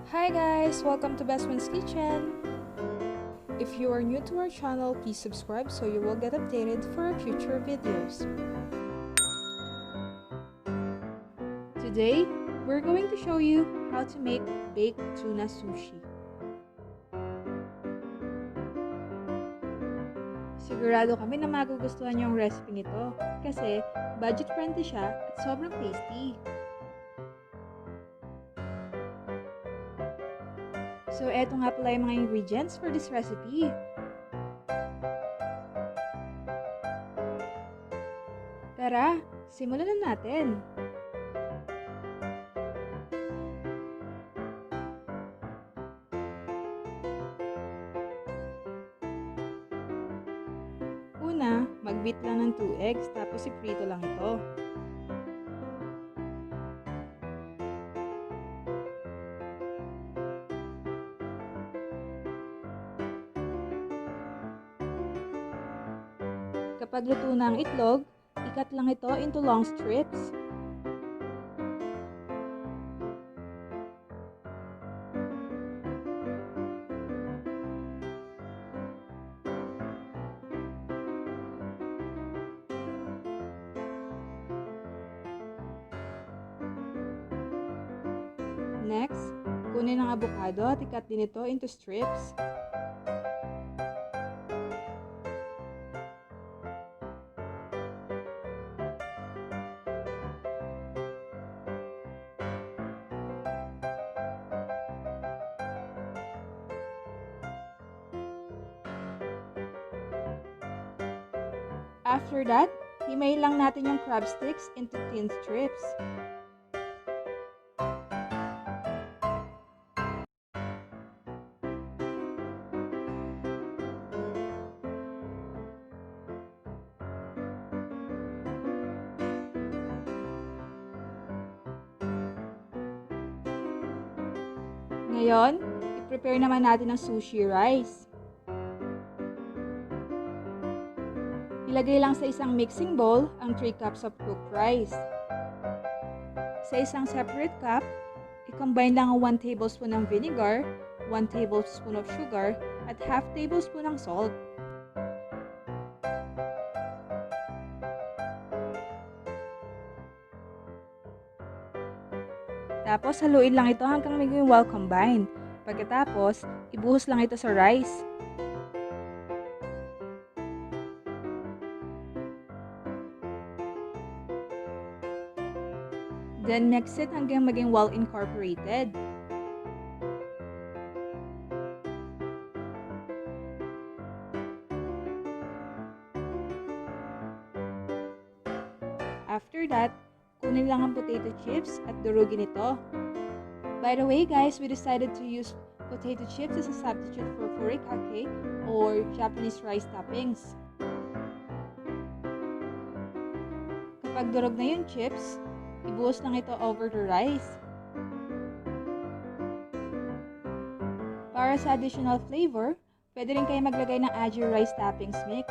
Hi guys! Welcome to Best Friend's Kitchen! If you are new to our channel, please subscribe so you will get updated for our future videos. Today, we're going to show you how to make baked tuna sushi. Sigurado kami na magugustuhan niyo ang recipe nito kasi budget friendly siya at sobrang tasty. So, eto nga pala yung mga ingredients for this recipe. Tara, simulan na natin! Una, mag-beat lang ng 2 eggs tapos iprito lang ito. Kapag luto na ang itlog, ikat lang ito into long strips. Next, kunin ang avocado at ikat din ito into strips. After that, himayin lang natin yung crabsticks into thin strips. Ngayon, i-prepare naman natin ang sushi rice. Ilagay lang sa isang mixing bowl ang 3 cups of cooked rice. Sa isang separate cup, i-combine lang ang 1 tablespoon ng vinegar, 1 tablespoon of sugar, at half tablespoon ng salt. Tapos, haluin lang ito hanggang maging well combined. Pagkatapos, ibuhos lang ito sa rice. Then, mix it hanggang maging well incorporated. After that, kunin lang ang potato chips at durugin ito. By the way guys, we decided to use potato chips as a substitute for furikake or Japanese rice toppings. Kapag durog na yung chips, ibuhos lang ito over the rice. Para sa additional flavor, pwede rin kayo maglagay ng aji rice toppings mix.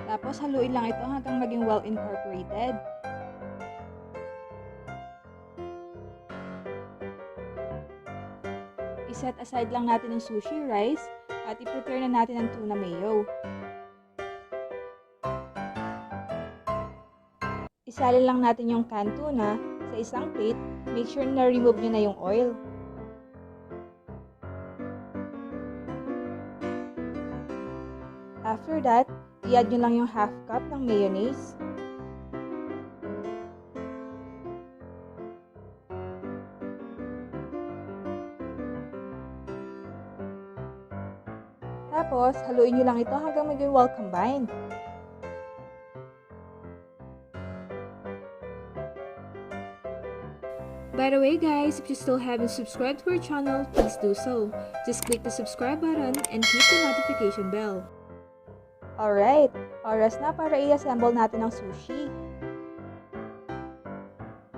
Tapos haluin lang ito hanggang maging well incorporated. I-set aside lang natin ang sushi rice at i-prepare na natin ang tuna mayo. Isalin lang natin yung canned tuna sa isang plate. Make sure na remove nyo na yung oil. After that, i-add nyo lang yung half cup ng mayonnaise. Tapos, haluin nyo lang ito hanggang maging well combined. By the way guys, if you still haven't subscribed to our channel, please do so. Just click the subscribe button and hit the notification bell. Alright, oras na para i-assemble natin ang sushi.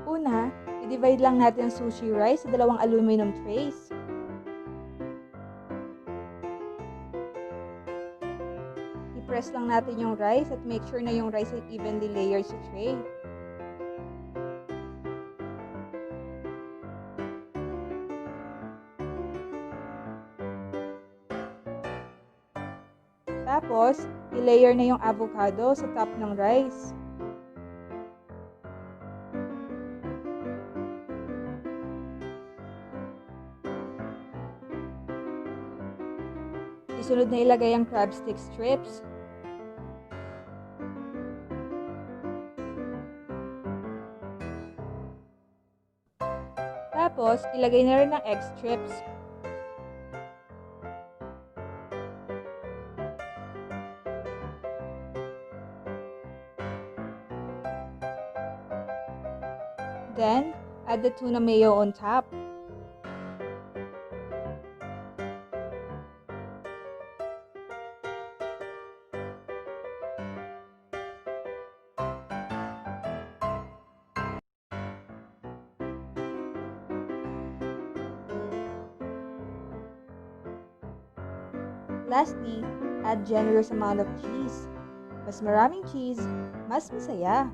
Una, i-divide lang natin ang sushi rice sa 2 aluminum trays. i-press lang natin yung rice at make sure na yung rice ay evenly layered sa tray. Tapos, i-layer na yung avocado sa top ng rice. Isunod na ilagay ang crabstick strips. Tapos, ilagay na rin ang egg strips. Then, add the tuna mayo on top. Lastly, add generous amount of cheese. Mas maraming cheese, mas masaya.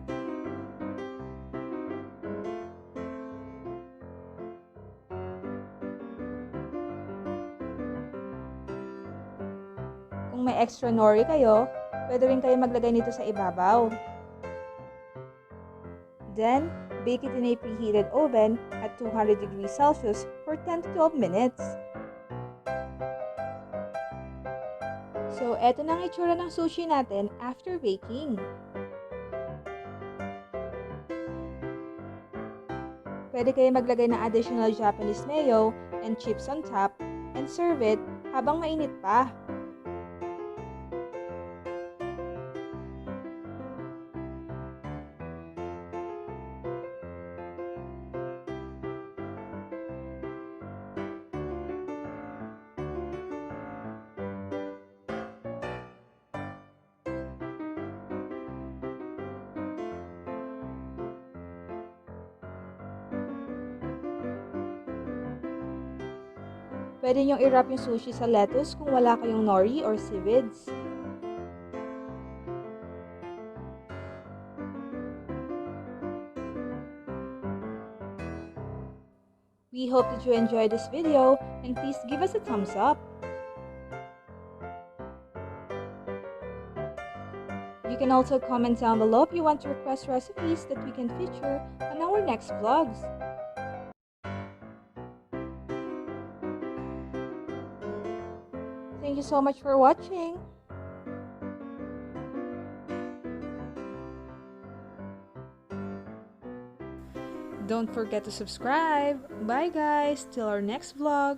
Kung may extra nori kayo, pwede rin kayo maglagay nito sa ibabaw. Then, bake it in a preheated oven at 200 degrees Celsius for 10 to 12 minutes. So, eto na ang itsura ng sushi natin after baking. Pwede kayo maglagay ng additional Japanese mayo and chips on top and serve it habang mainit pa. Pwede nyong i-wrap yung sushi sa lettuce kung wala kayong nori or seaweeds. We hope that you enjoyed this video and please give us a thumbs up. You can also comment down below if you want to request recipes that we can feature on our next vlogs. Thank you so much for watching. Don't forget to subscribe. Bye guys, till our next vlog.